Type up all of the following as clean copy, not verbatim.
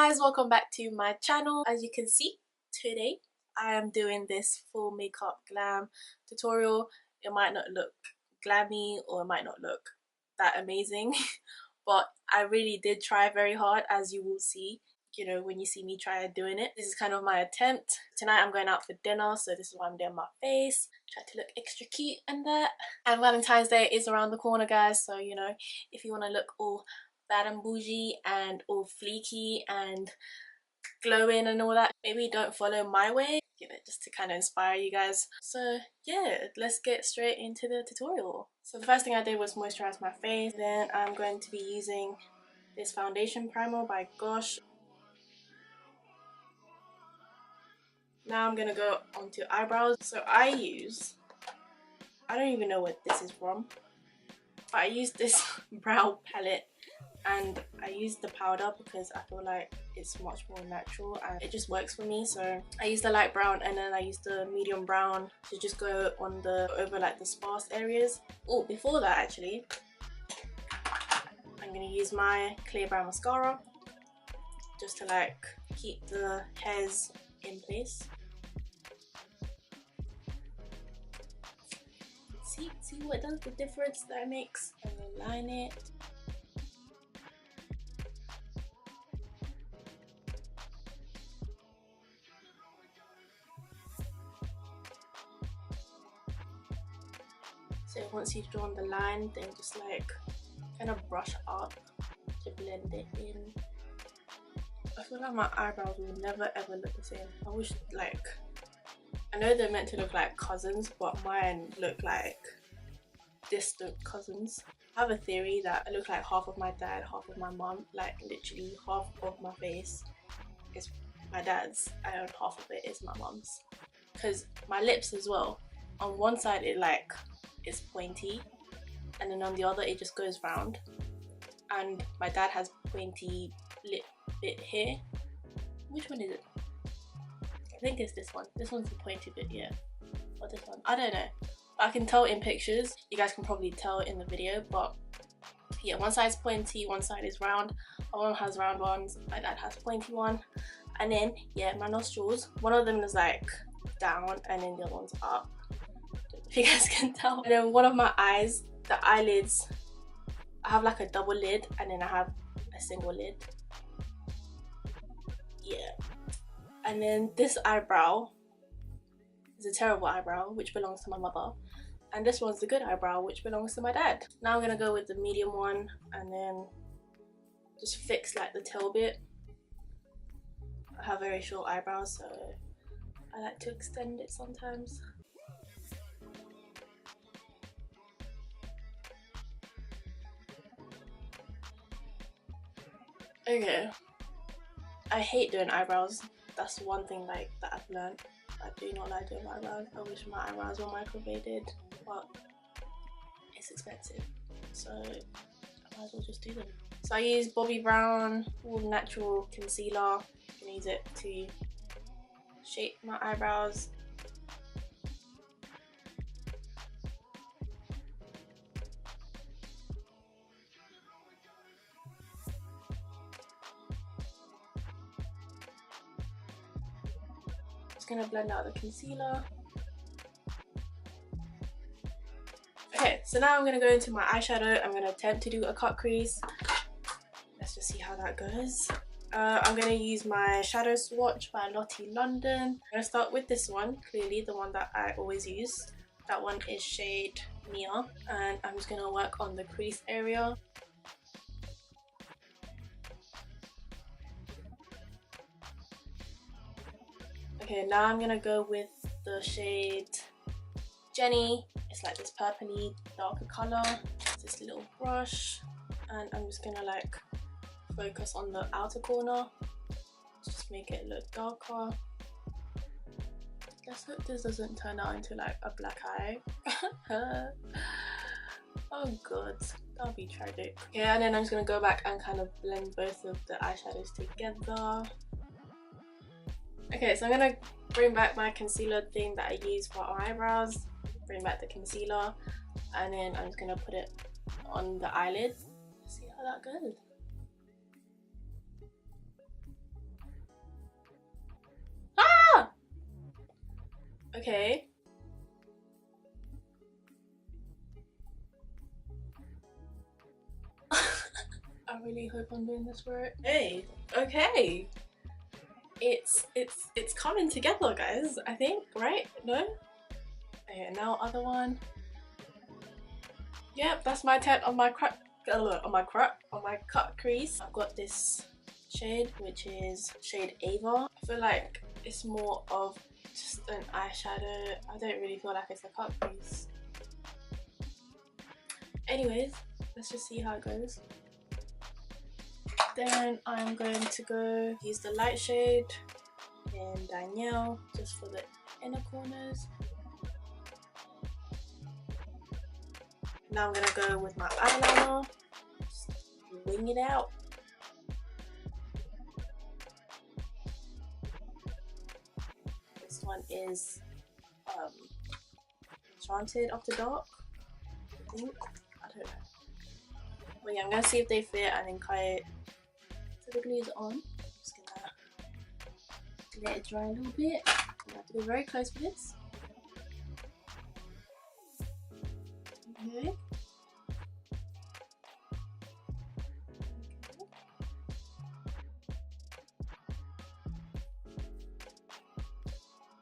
guys, welcome back to my channel. As you can see, today I am doing this full makeup glam tutorial. It might not look glammy or it might not look that amazing but I really did try very hard, as you will see, you know, when you see me try doing it. This is kind of my attempt. Tonight I'm going out for dinner, so this is why I'm doing my face. Try to look extra cute and that. And Valentine's Day is around the corner, guys, so you know, if you want to look all bad and bougie and all fleeky and glowing and all that, maybe don't follow my way, you know, just to kind of inspire you guys. So yeah, let's get straight into the tutorial. So the first thing I did was moisturize my face. Then I'm going to be using this foundation primer by Gosh. Now I'm gonna go onto eyebrows. So I don't even know what this is from, but I use this brow palette and I use the powder because I feel like it's much more natural and it just works for me. So I use the light brown and then I use the medium brown to just go on over like the sparse areas. Oh, before that actually, I'm gonna use my clear brown mascara just to like keep the hairs in place. See what does the difference that it makes? And then line it. So once you've drawn the line, then just like kind of brush up to blend it in. I feel like my eyebrows will never ever look the same. I wish, like, I know they're meant to look like cousins, but mine look like distant cousins. I have a theory that I look like half of my dad, half of my mum. Like literally half of my face is my dad's and half of it is my mum's. Because my lips as well, on one side it like is pointy and then on the other it just goes round, and my dad has pointy lip bit here. Which one is it? I think it's this one. This one's the pointy bit, yeah. Or this one, I don't know. I can tell in pictures, you guys can probably tell in the video, but yeah, one side's pointy, one side is round. My mom has round ones, my dad has pointy one. And then yeah, my nostrils, one of them is like down and then the other one's up, if you guys can tell. And then one of my eyes, the eyelids, I have like a double lid and then I have a single lid. Yeah. And then this eyebrow is a terrible eyebrow, which belongs to my mother. And this one's the good eyebrow, which belongs to my dad. Now I'm gonna go with the medium one and then just fix like the tail bit. I have very short eyebrows, so I like to extend it sometimes. Okay, I hate doing eyebrows. That's one thing like that I've learned. I do not like doing my eyebrows. I wish my eyebrows were microbladed, but it's expensive, so I might as well just do them. So I use Bobbi Brown all natural concealer. You can use it to shape my eyebrows. Gonna blend out the concealer. Okay, so now I'm gonna go into my eyeshadow. I'm gonna attempt to do a cut crease. Let's just see how that goes. I'm gonna use my shadow swatch by Lottie London. I'm gonna start with this one, clearly the one that I always use. That one is shade Mia, and I'm just gonna work on the crease area. Okay, now I'm gonna go with the shade Jenny. It's like this purpley darker color. This little brush, and I'm just gonna like focus on the outer corner, just make it look darker. Let's hope this doesn't turn out into like a black eye. Oh god, that'll be tragic. Okay, and then I'm just gonna go back and kind of blend both of the eyeshadows together. Okay, so I'm gonna bring back my concealer thing that I use for our eyebrows. Bring back the concealer, and then I'm just gonna put it on the eyelid. See how that goes. Okay. I really hope I'm doing this right. Hey, okay. It's coming together, guys. I think, right? No? Okay, now other one. Yep, that's my tat on my cut crease. I've got this shade, which is shade Ava. I feel like it's more of just an eyeshadow. I don't really feel like it's a cut crease. Anyways, let's just see how it goes. Then I'm going to go use the light shade in Danielle just for the inner corners. Now I'm gonna go with my eyeliner, just wing it out. This one is Enchanted After Dark, I think. I don't know. But yeah, I'm gonna see if they fit and then cut it. So the glue is on. Just gonna let it dry a little bit. You have to be very close for this. Okay.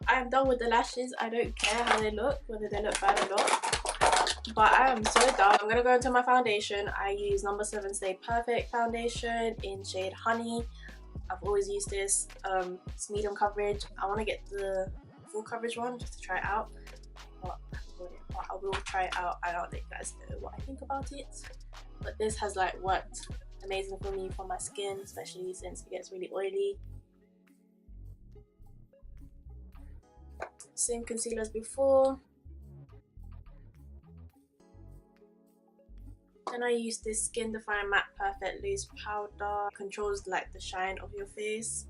I am done with the lashes. I don't care how they look, whether they look bad or not. But I am so done. I'm gonna go into my foundation. I use number 7 Stay Perfect foundation in shade Honey. I've always used this. It's medium coverage. I want to get the full coverage one just to try it out. But I will try it out and I'll let you guys know what I think about it. But this has like worked amazing for me for my skin, especially since it gets really oily. Same concealer as before. Then I use this Skin Define Matte Perfect Loose Powder. Controls like the shine of your face.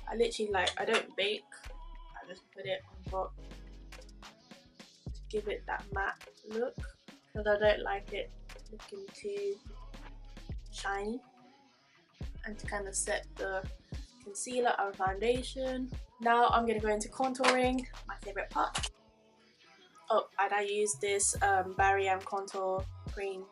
I literally I don't bake. I just put it on top to give it that matte look, because I don't like it looking too shiny. And to kind of set the concealer and foundation. Now I'm going to go into contouring, my favourite part. Oh, and I use this Barry & Contour cream.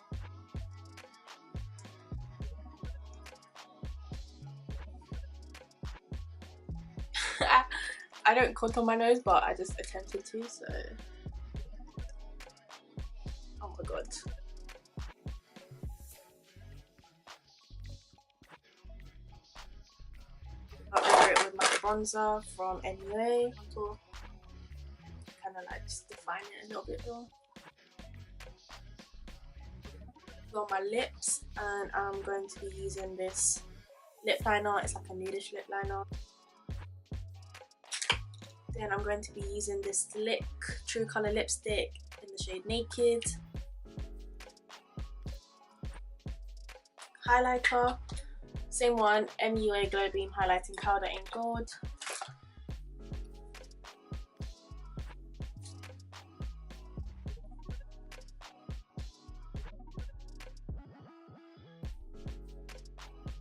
I don't contour my nose, but I just attempted to, so... Oh my god. I'll cover it with my bronzer from MUA. Kind of like just define it a little bit more. On my lips, and I'm going to be using this lip liner. It's like a nudish lip liner. Then I'm going to be using this Slick True Colour lipstick in the shade Naked. Highlighter, same one, MUA Glow Beam Highlighting Powder in Gold.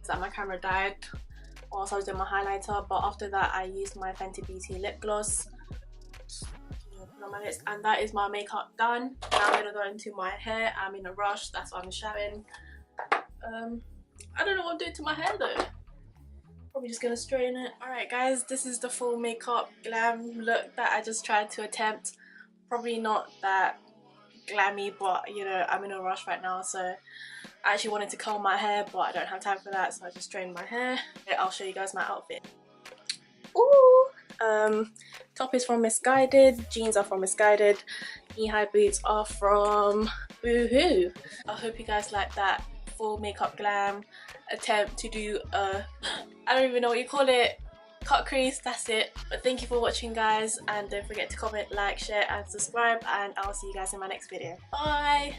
That my camera died whilst I was doing my highlighter, but after that I used my Fenty Beauty lip gloss put on my lips, and that is my makeup done. Now I'm gonna go into my hair. I'm in a rush, that's why I'm shouting. I don't know what I'm doing to my hair though. Probably just gonna straighten it. Alright guys, this is the full makeup glam look that I just tried to attempt. Probably not that glammy, but you know, I'm in a rush right now, so I actually wanted to curl my hair, but I don't have time for that, so I just straightened my hair. I'll show you guys my outfit. Ooh! Top is from Misguided, jeans are from Misguided, knee-high boots are from Boohoo. I hope you guys like that full makeup glam attempt to do a, I don't even know what you call it, cut crease, that's it. But thank you for watching guys, and don't forget to comment, like, share and subscribe, and I'll see you guys in my next video. Bye!